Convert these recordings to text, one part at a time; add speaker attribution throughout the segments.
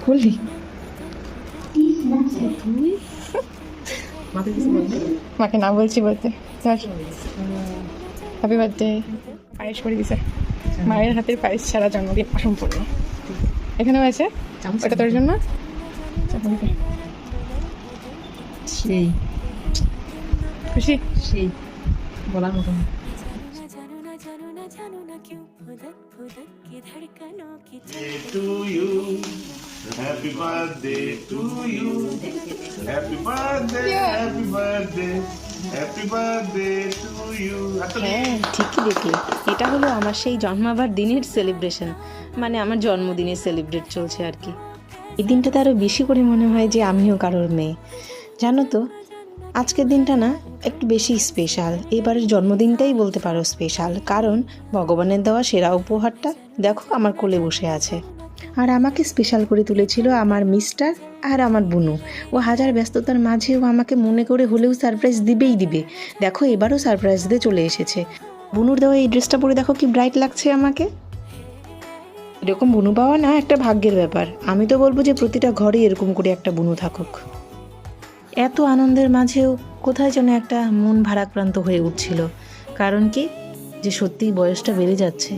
Speaker 1: বললি মাকে না বলছি বলতে হ্যাপি বার্থডে। পায়েস করে দিছে, মায়ের হাতের পায়েস ছাড়া জন্মদিন অসম্পূর্ণ। এখানেও আছে, ওটা তোর জন্য।
Speaker 2: সেই
Speaker 1: খুশি?
Speaker 2: সেই বলার মতো না।
Speaker 3: To you, happy birthday to you, happy birthday, happy birthday, happy birthday to you.
Speaker 2: হ্যাঁ ঠিকই দেখলি, এটা হলো আমার সেই জন্মাবার দিনের সেলিব্রেশন, মানে আমার জন্মদিনের সেলিব্রেট চলছে আর কি। এই দিনটাতে আরও বেশি করে মনে হয় যে আমিও কারোর মেয়ে। জানো তো, আজকের দিনটা না একটু বেশি স্পেশাল। এবারের জন্মদিনটাই বলতে পারো স্পেশাল, কারণ ভগবানের দেওয়া সেরা উপহারটা দেখো আমার কোলে বসে আছে। আর আমাকে স্পেশাল করে তুলেছিল আমার মিস্টার আর আমার বুনু। ও হাজার ব্যস্ততার মাঝেও আমাকে মনে করে হলেও সারপ্রাইজ দিবেই দিবে। দেখো এবারও সারপ্রাইজ দিয়ে চলে এসেছে। বুনুর দেওয়া এই ড্রেসটা পরে দেখো কি ব্রাইট লাগছে আমাকে। এরকম বুনু পাওয়া না একটা ভাগ্যের ব্যাপার। আমি তো বলবো যে প্রতিটা ঘরে এরকম করে একটা বুনু থাকুক। এত আনন্দের মাঝেও কোথায় যেন একটা মন ভারাক্রান্ত হয়ে উঠছিল। কারণ কি, যে সত্যিই বয়সটা বেড়ে যাচ্ছে।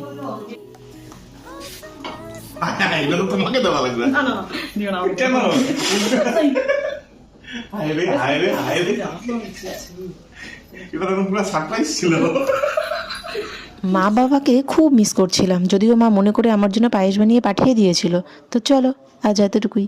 Speaker 3: এগুলো তো তোমাকে দেওয়া লাগবে। কেন? হায় রে হায় রে হায় রে, এটা তো পুরো সারপ্রাইজ ছিল।
Speaker 2: মা বাবাকে খুব মিস করছিলাম, যদিও মা মনে করে আমার জন্য পায়েস বানিয়ে পাঠিয়ে দিয়েছিল। তো চলো আজ এতটুকুই।